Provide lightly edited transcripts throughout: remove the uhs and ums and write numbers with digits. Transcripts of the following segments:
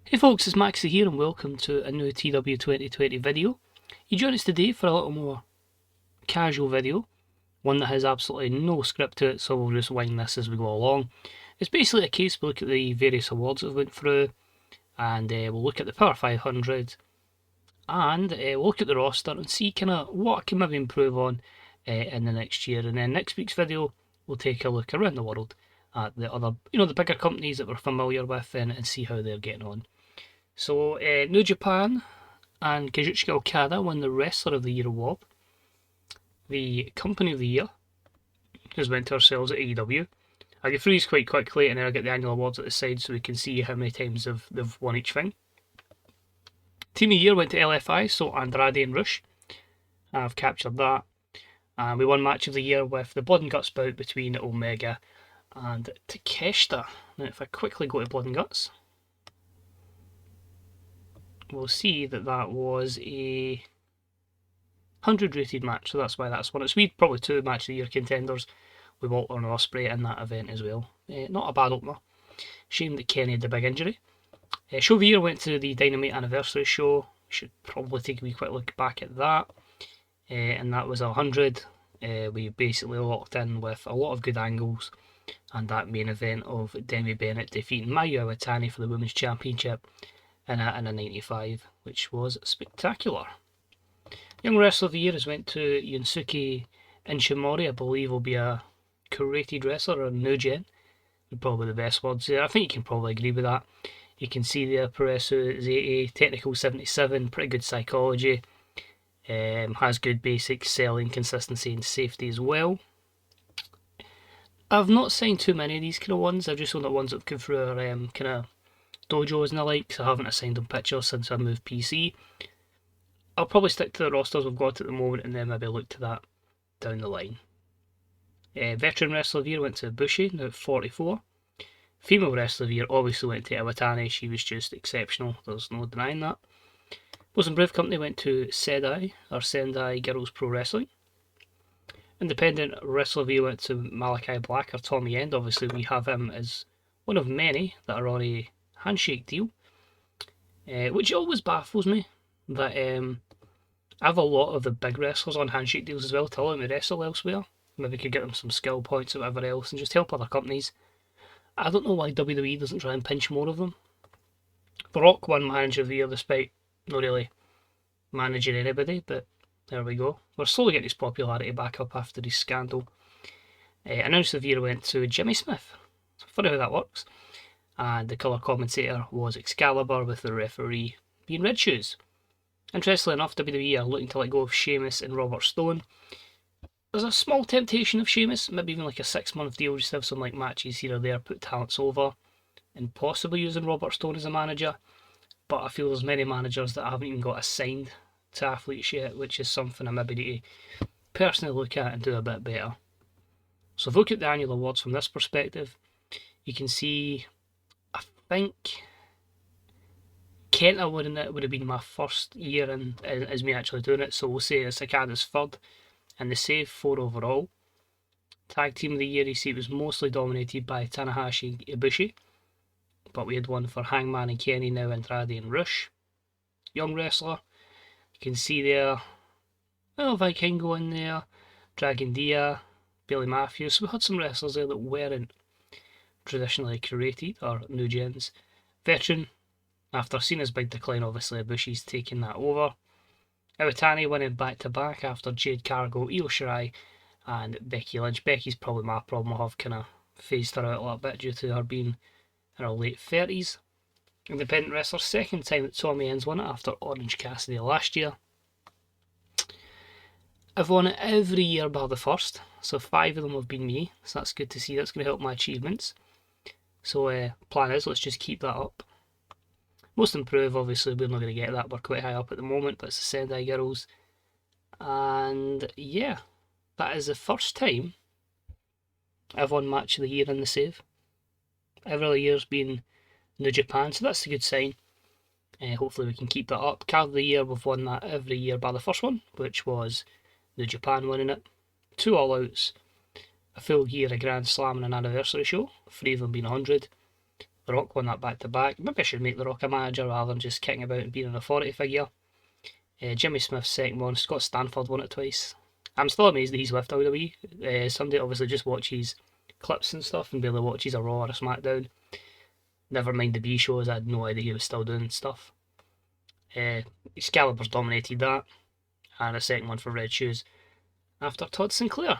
Hey folks, it's Maxie here and welcome to a new TEW2020 video. You join us today for a little more casual video, one that has absolutely no script to it, so we'll just wing this as we go along. It's basically a case we look at the various awards that we went through, and we'll look at the Power 500, and we'll look at the roster and see kind of what I can maybe improve on in the next year. And then next week's video, we'll take a look around the world at the other, the bigger companies that we're familiar with and see how they're getting on. So, New Japan and Kazuchika Okada won the Wrestler of the Year award. The Company of the Year has went to ourselves at AEW. I'll get through these quite quickly and then I'll get the annual awards at the side so we can see how many times they've won each thing. Team of the Year went to LFI, so Andrade and Rush. I've captured that. And we won Match of the Year with the Blood and Guts bout between Omega and Takeshita. Now, if I quickly go to Blood and Guts, we'll see that was a 100 rated match, so that's why that's won. It's probably two Match of the Year contenders with Walter and Ospreay in that event as well. Not a bad opener. Shame that Kenny had the big injury. Show of the Year went to the Dynamite Anniversary show. Should probably take a wee quick look back at that. And that was 100. We basically locked in with a lot of good angles, and that main event of Demi Bennett defeating Mayu Iwatani for the Women's Championship in a 95, which was spectacular. Young Wrestler of the Year has went to Yunsuke Inshimori. I believe will be a curated wrestler or new gen. Probably the best words there. I think you can probably agree with that. You can see there Peresu Zete, technical 77, pretty good psychology. Has good basic selling, consistency and safety as well. I've not signed too many of these kind of ones. I've just signed the ones that have come through our kind of dojos and the like, so I haven't assigned them pictures since I moved PC. I'll probably stick to the rosters we've got at the moment and then maybe look to that down the line. Veteran Wrestler of the Year went to Bushi, now at 44. Female Wrestler of the Year obviously went to Iwatani, she was just exceptional, there's no denying that. Most Improved Company went to Sendai Girls Pro Wrestling. Independent Wrestler of the Year went to Malachi Black or Tommy End. Obviously we have him as one of many that are on a handshake deal, which always baffles me that I have a lot of the big wrestlers on handshake deals as well to allow them to wrestle elsewhere. Maybe could get them some skill points or whatever else and just help other companies. I don't know why WWE doesn't try and pinch more of them. The Rock won Manager of the Year despite not really managing anybody, but there we go. We're slowly getting his popularity back up after his scandal. Announcer of the Year went to Jimmy Smith. Funny how that works. And the colour commentator was Excalibur, with the referee being Red Shoes. Interestingly enough, WWE are looking to let go of Sheamus and Robert Stone. There's a small temptation of Sheamus, maybe even like a 6-month deal, just have some like matches here or there, put talents over, and possibly using Robert Stone as a manager. But I feel there's many managers that haven't even got assigned to athletes yet, which is something I maybe need to personally look at and do a bit better. So if we look at the annual awards from this perspective, you can see, I think Kenta winning it would have been my first year in as me actually doing it, so we'll say Sakada's third, and the Save 4 overall. Tag Team of the Year, you see it was mostly dominated by Tanahashi and Ibushi, but we had one for Hangman and Kenny, now Andrade and Rush. Young Wrestler, you can see there, Vikingo in there, Dragon Dia, Billy Matthews. So we had some wrestlers there that weren't traditionally curated or new gens. Veteran, after Cena's big decline, obviously Ibushi's taken that over. Iwatani winning back to back after Jade Cargill, Io Shirai and Becky Lynch. Becky's probably my problem. I have kind of phased her out a little bit due to her being in her late 30s. Independent wrestler, second time that Tommy End's won it after Orange Cassidy last year. I've won it every year bar the first, so 5 of them have been me, so that's good to see. That's going to help my achievements. So plan is, let's just keep that up. Most Improved, obviously we're not going to get that, we're quite high up at the moment, but it's the Sendai Girls. And yeah, that is the first time I've won Match of the Year in the Save. Every other year's been New Japan, so that's a good sign. Hopefully we can keep that up. Card of the Year, we've won that every year by the first one, which was New Japan winning it. 2 All-Outs, a full year, a Grand Slam and an anniversary show, 3 of them being 100. The Rock won that back to back. Maybe I should make The Rock a manager rather than just kicking about and being an authority figure. Jimmy Smith's second one. Scott Stanford won it twice. I'm still amazed that he's left WWE. Somebody obviously just watches clips and stuff and barely watches a Raw or a SmackDown. Never mind the B shows, I had no idea he was still doing stuff. Excalibur's dominated that, and a second one for Red Shoes. After Todd Sinclair.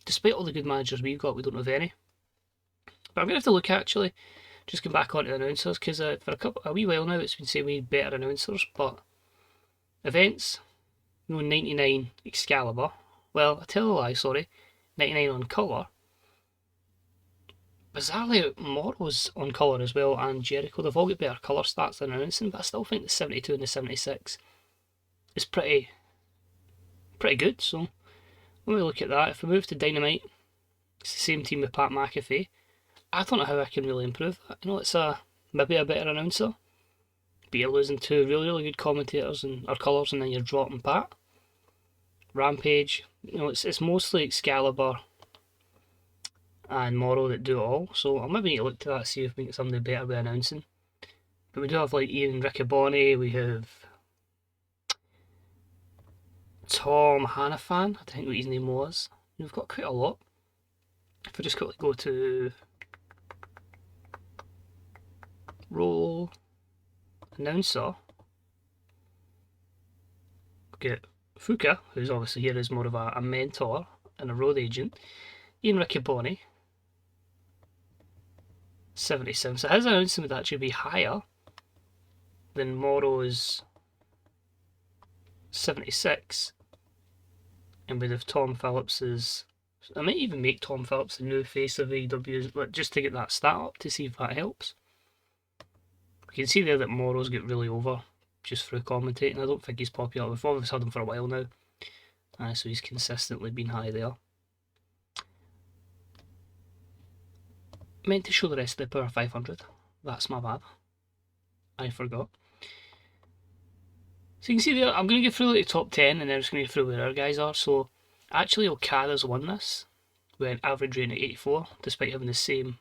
Despite all the good managers we've got, we don't have any. But I'm going to have to look actually, just come back onto the announcers, because for a wee while now it's been saying we need better announcers, but events, 99 Excalibur. Well, I tell a lie, sorry. 99 on colour. Bizarrely, Morrow's on colour as well, and Jericho. They've all got better colour stats than announcing, but I still think the 72 and the 76 is pretty good. So, let me look at that. If we move to Dynamite, it's the same team with Pat McAfee. I don't know how I can really improve that. It's maybe a better announcer, but you're losing two really good commentators or colours, and then you're dropping Pat. Rampage, it's mostly Excalibur and Morrow that do it all, so I'll maybe need to look to that, see if we can get somebody better with announcing. But we do have like Ian Riccaboni, we have Tom Hannafan, I think what his name was. We've got quite a lot. If I just quickly go to role announcer, get Fuka, who's obviously here as more of a mentor and a road agent. Ian Riccaboni, 77. So his announcing would actually be higher than Morrow's 76. And we'd have Tom Phillips's. I might even make Tom Phillips the new face of AEW just to get that stat up to see if that helps. You can see there that Morrow's got really over just through commentating. I don't think he's popular. We've obviously had him for a while now, so he's consistently been high there. Meant to show the rest of the Power 500. That's my bad. I forgot. So you can see there, I'm going to go through like the top 10 and then I'm just going to go through where our guys are. So actually Okada's won this with an average rating of 84, despite having Oscar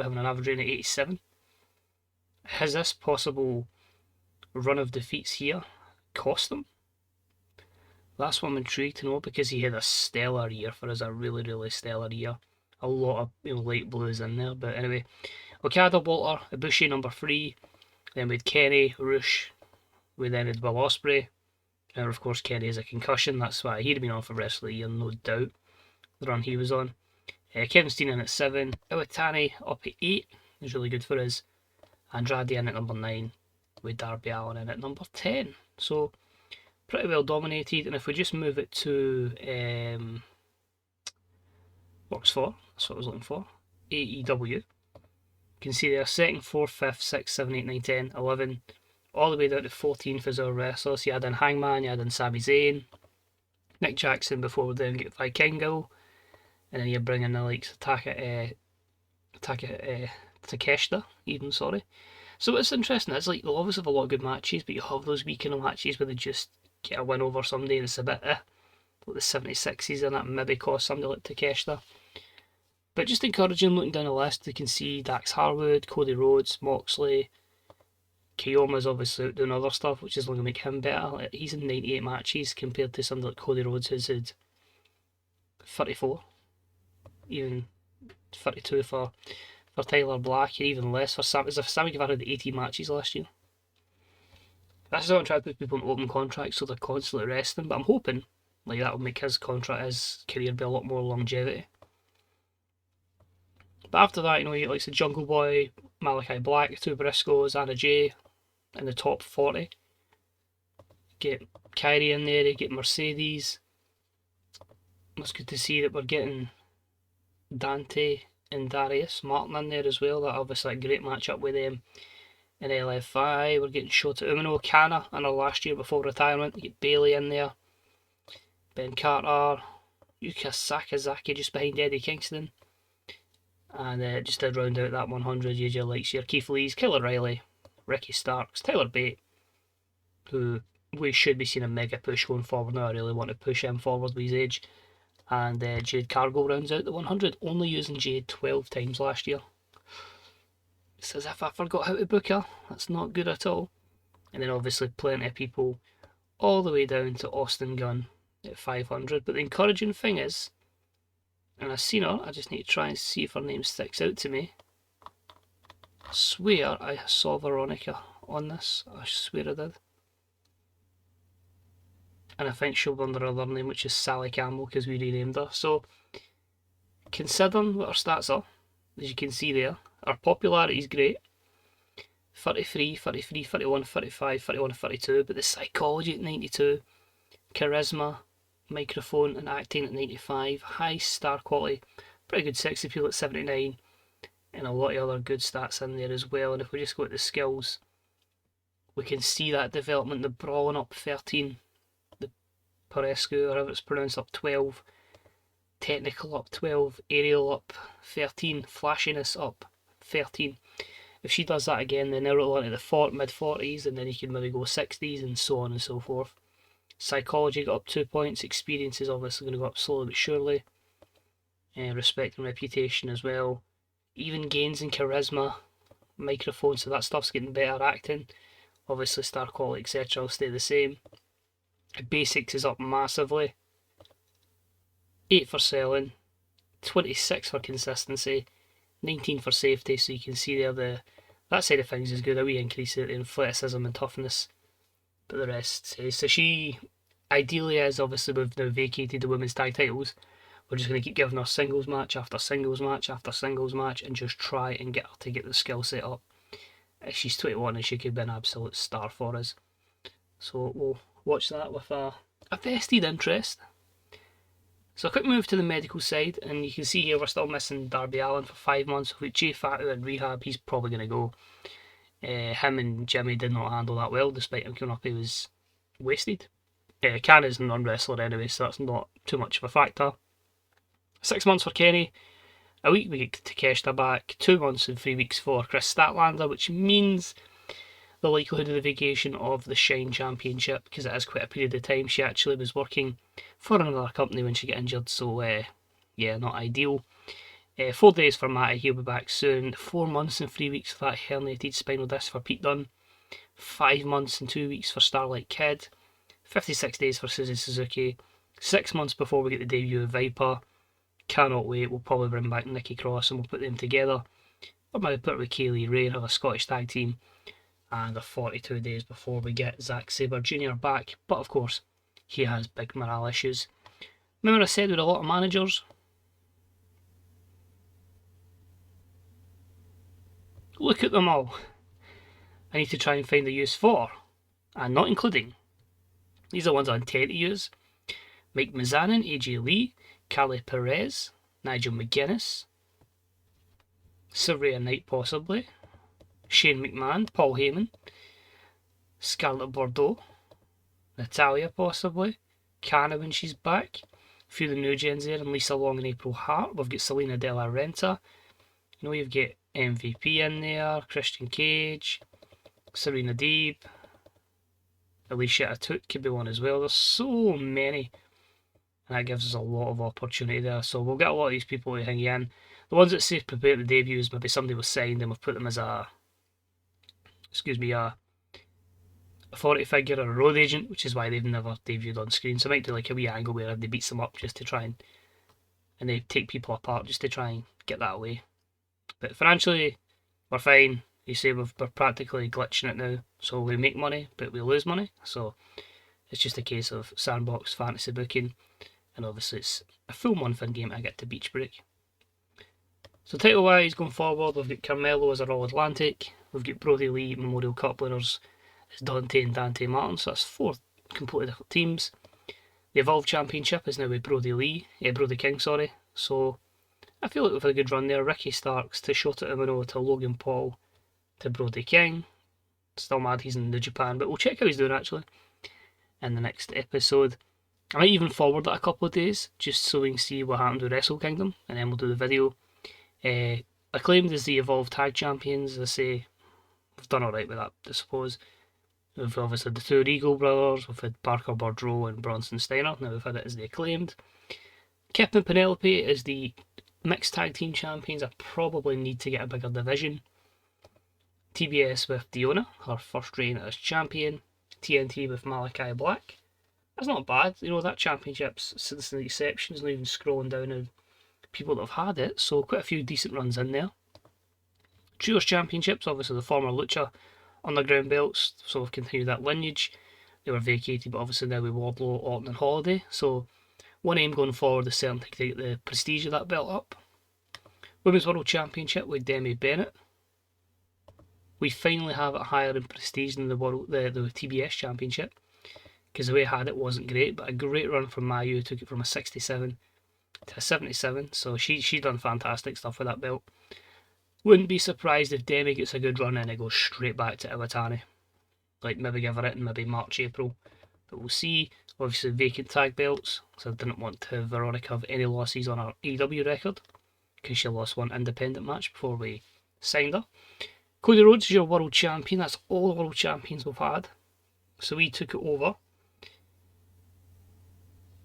having an average rating of 87. Has this possible run of defeats here cost them? That's what I'm intrigued to know, because he had a stellar year for us, a really stellar year. A lot of light blues in there, but anyway. Okada, Walter, Ibushi number 3, then we had Kenny, Rush, we then had Will Ospreay, and of course Kenny has a concussion, that's why he'd have been on for the rest of the year, no doubt, the run he was on. Kevin Steen in at 7, Iwatani up at 8, is really good for us. Andrade in at number 9, with Darby Allin in at number 10. So, pretty well dominated, and if we just move it to box 4, that's what I was looking for, AEW, you can see there 2nd, 4th, 5th, 6th, 7th, 8th, 9th, 10th, 11th, all the way down to 14th as our wrestlers. You had in Hangman, you had in Sami Zayn, Nick Jackson before we then get Vikingo, and then you bring in the likes of Takeshita, even, sorry. So what's interesting is, like, they'll obviously have a lot of good matches, but you have those weekend matches where they just get a win over somebody and it's a bit like the 76s and that maybe cost somebody like Takeshita. But just encouraging, looking down the list, you can see Dax Harwood, Cody Rhodes, Moxley, Kiyoma's obviously out doing other stuff, which is going to make him better. He's in 98 matches compared to somebody like Cody Rhodes who's had 34, even 32 for Tyler Black, and even less for Sammy. As if Sammy Guevara had 18 matches last year. That's how I'm trying to put people in open contracts so they're constantly resting, but I'm hoping like that will make his career be a lot more longevity. But after that, you get like the Jungle Boy, Malachi Black, two Briscoes, Anna Jay in the top 40. Get Kyrie in there, you get Mercedes. It's good to see that we're getting Dante and Darius Martin in there as well. That obviously a great matchup with them in LFI. We're getting Shota Umino, Kana in our last year before retirement. You get Bailey in there, Ben Carter, Yuka Sakazaki just behind Eddie Kingston. And just to round out that 100, you had like your Keith Lee's, Kyle O'Reilly, Ricky Starks, Tyler Bate, who we should be seeing a mega push going forward now. I really want to push him forward with his age. And Jade Cargill rounds out the 100, only using Jade 12 times last year. It's as if I forgot how to book her. That's not good at all. And then obviously plenty of people all the way down to Austin Gunn at 500. But the encouraging thing is, and I've seen her, I just need to try and see if her name sticks out to me. I swear I saw Veronica on this. I swear I did. And I think she'll be under her other name, which is Sally Campbell, because we renamed her. So, considering what her stats are, as you can see there, her popularity is great. 33, 33, 31, 35, 31, 32, but the psychology at 92, charisma, microphone and acting at 95, high star quality, pretty good sex appeal at 79, and a lot of other good stats in there as well. And if we just go at the skills, we can see that development, the brawling up 13, the Parescu, or however it's pronounced, up 12, technical up 12, aerial up 13, flashiness up 13. If she does that again, then they'll roll into the mid-40s, and then you can maybe go 60s and so on and so forth. Psychology got up 2 points. Experience is obviously going to go up slowly but surely. Respect and reputation as well. Even gains in charisma, microphone, so that stuff's getting better. Acting, obviously star quality, etc. will stay the same. Basics is up massively. 8 for selling, 26 for consistency, 19 for safety, so you can see there that side of things is good, a wee increase in athleticism and toughness, but the rest says. So she ideally is, obviously we've now vacated the women's tag titles, we're just going to keep giving her singles match after singles match after singles match and just try and get her to get the skill set up. She's 21 and she could be an absolute star for us. So we'll watch that with a vested interest. So a quick move to the medical side, and you can see here we're still missing Darby Allin for 5 months. With Jay Fatu in rehab, he's probably going to go. Him and Jimmy did not handle that well, despite him coming up, he was wasted. Can is a non-wrestler anyway, so that's not too much of a factor. 6 months for Kenny, a week we get Takeshita back, 2 months and 3 weeks for Chris Statlander, which means the likelihood of the vacation of the Shine Championship, because it is quite a period of time. She actually was working for another company when she got injured, so yeah, not ideal. 4 days for Matty, he'll be back soon. 4 months and 3 weeks for that herniated spinal disc for Pete Dunne. 5 months and 2 weeks for Starlight Kid. 56 days for Suzy Suzuki. 6 months before we get the debut of Viper. Cannot wait. We'll probably bring back Nikki Cross and we'll put them together. Or maybe put it with Kaylee Ray and have a Scottish tag team. And 42 days before we get Zack Sabre Jr. back. But of course, he has big morale issues. Remember I said with a lot of managers, look at them all. I need to try and find a use for, and not including. These are ones I intend to use. Mike Mizanin, AJ Lee, Callie Perez, Nigel McGuinness, Saraya Knight possibly, Shane McMahon, Paul Heyman, Scarlett Bordeaux, Natalia possibly, Kana when she's back, a few of the new gens there, and Lisa Long and April Hart. We've got Selena De La Renta. You know, you've got MVP in there, Christian Cage, Serena Deeb, Alicia Atuk could be one as well. There's so many, and that gives us a lot of opportunity there. So we'll get a lot of these people to hang in. The ones that say prepare the debuts, maybe somebody was signed and we've put them as a authority figure or a road agent, which is why they've never debuted on screen. So I might do like a wee angle where they beats them up just to try and they take people apart just to try and get that away. But financially, we're fine. You say we're practically glitching it now, so we make money, but we lose money. So it's just a case of sandbox fantasy booking, and obviously it's a full month in game I get to beach break. So title wise going forward, we've got Carmelo as our All Atlantic, we've got Brody Lee Memorial Cup winners as Dante and Dante Martin, so that's 4 completely different teams. The Evolve Championship is now with Brody King, sorry. So I feel like we've had a good run there. Ricky Starks to Shota Umino to Logan Paul to Brody King. Still mad he's in New Japan, but we'll check how he's doing actually in the next episode. I might even forward that a couple of days just so we can see what happened with Wrestle Kingdom, and then we'll do the video. Acclaimed as the Evolve Tag Champions. As I say, we've done alright with that, I suppose. We've obviously had the 2 Regal brothers, we've had Parker Boudreaux and Bronson Steiner, now we've had it as the Acclaimed. Kip and Penelope as the Mixed Tag Team Champions. I probably need to get a bigger division. TBS with Diona, her first reign as champion. TNT with Malachi Black. That's not bad, you know, that championship's since the inception is not even scrolling down of people that have had it, so quite a few decent runs in there. Trios Championships, obviously the former Lucha Underground belts, so we've continued that lineage. They were vacated, but obviously now with Wardlow, Orton and Holiday, so one aim going forward is certainly to get the prestige of that belt up. Women's World Championship with Demi Bennett. We finally have it higher in prestige than the TBS Championship, because the way I had it wasn't great, but a great run from Mayu, took it from a 67 to a 77, so she done fantastic stuff with that belt. Wouldn't be surprised if Demi gets a good run and it goes straight back to Iwatani. Like maybe give her it in maybe March, April. But we'll see. Obviously vacant tag belts, so I didn't want to Veronica have any losses on her AEW record, because she lost one independent match before we signed her. Cody Rhodes is your world champion. That's all the world champions we've had. So we took it over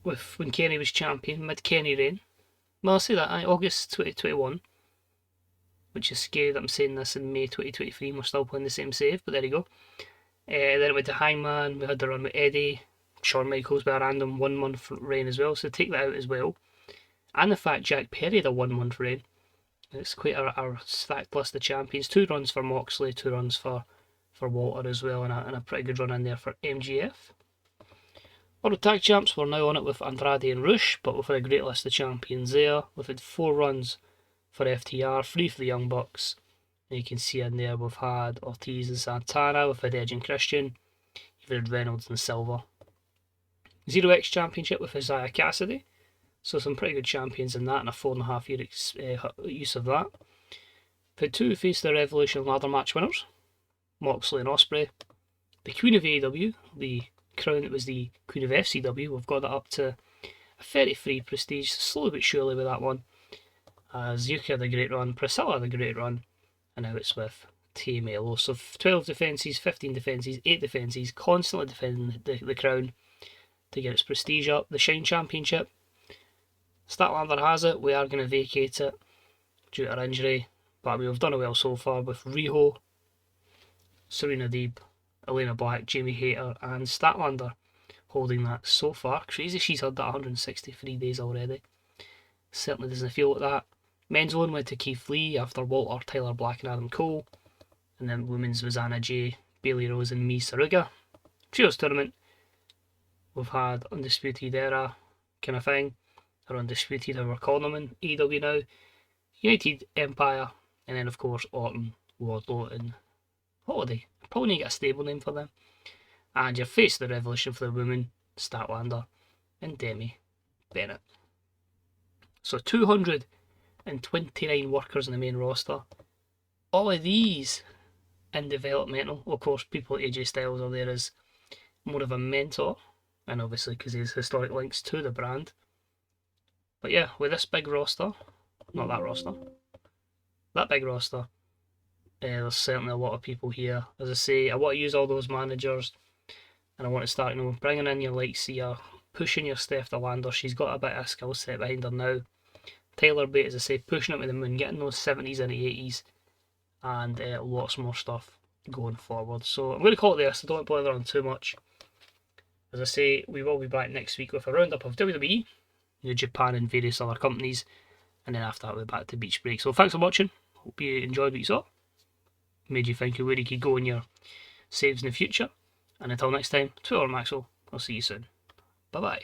with when Kenny was champion, mid-Kenny reign. Well, I'll say that, August 2021. Which is scary that I'm saying this in May 2023 and we're still playing the same save, but there you go. Then it went to Hangman, we had the run with Eddie, Shawn Michaels with a random 1 month reign as well, so take that out as well. And the fact Jack Perry had a 1 month reign. It's quite our stacked list of champions. 2 runs for Moxley, 2 runs for Walter as well, and a pretty good run in there for MGF. World Tag Champs, we're now on it with Andrade and Rush, but we've had a great list of champions there. We've had 4 runs for FTR, 3 for the Young Bucks. And you can see in there we've had Ortiz and Santana, we've had Edge and Christian, you've had Reynolds and Silver. 0X Championship with Isaiah Cassidy, so some pretty good champions in that, and a 4.5 year use of that. We've had 2 Face the Revolution ladder match winners, Moxley and Ospreay. The Queen of AEW, the crown that was the Queen of FCW, we've got that up to a 33 prestige, slowly but surely with that one. As Yuki had a great run, Priscilla had a great run, and now it's with Tay Melo. So 12 defences, 15 defences, 8 defences, constantly defending the crown to get its prestige up. The Shine Championship, Statlander has it, we are going to vacate it due to her injury, but we've done it well so far with Riho, Serena Deeb, Elena Black, Jamie Hayter and Statlander holding that so far. Crazy she's had that 163 days already. Certainly doesn't feel like that. Men's one went to Keith Lee after Walter, Tyler Black and Adam Cole. And then women's was Anna Jay, Bailey Rose and Mi Saruga. Trios tournament, we've had Undisputed Era kind of thing, or Undisputed, how we're calling them in AEW now. United Empire, and then of course Orton, Wardlow and Holiday. Probably need to get a stable name for them. And your Face of the Revolution for the women, Statlander and Demi Bennett. So 229 workers in the main roster. All of these in developmental. Of course, people like AJ Styles are there as more of a mentor, and obviously because he has historic links to the brand. But yeah, with this big roster, not that roster, that big roster, there's certainly a lot of people here. As I say, I want to use all those managers, and I want to start, bringing in your likes here, pushing your Steph Delander. She's got a bit of a skill set behind her now. Tyler Bate, as I say, pushing it to the moon, getting those 70s and 80s, and lots more stuff going forward. So I'm going to call it there, so don't bother on too much. As I say, we will be back next week with a roundup of WWE, New Japan and various other companies, and then after that we'll be back to Beach Break. So thanks for watching, hope you enjoyed what you saw, made you think of where you could go in your saves in the future, and until next time, Twitter Maxwell, I'll see you soon. Bye bye.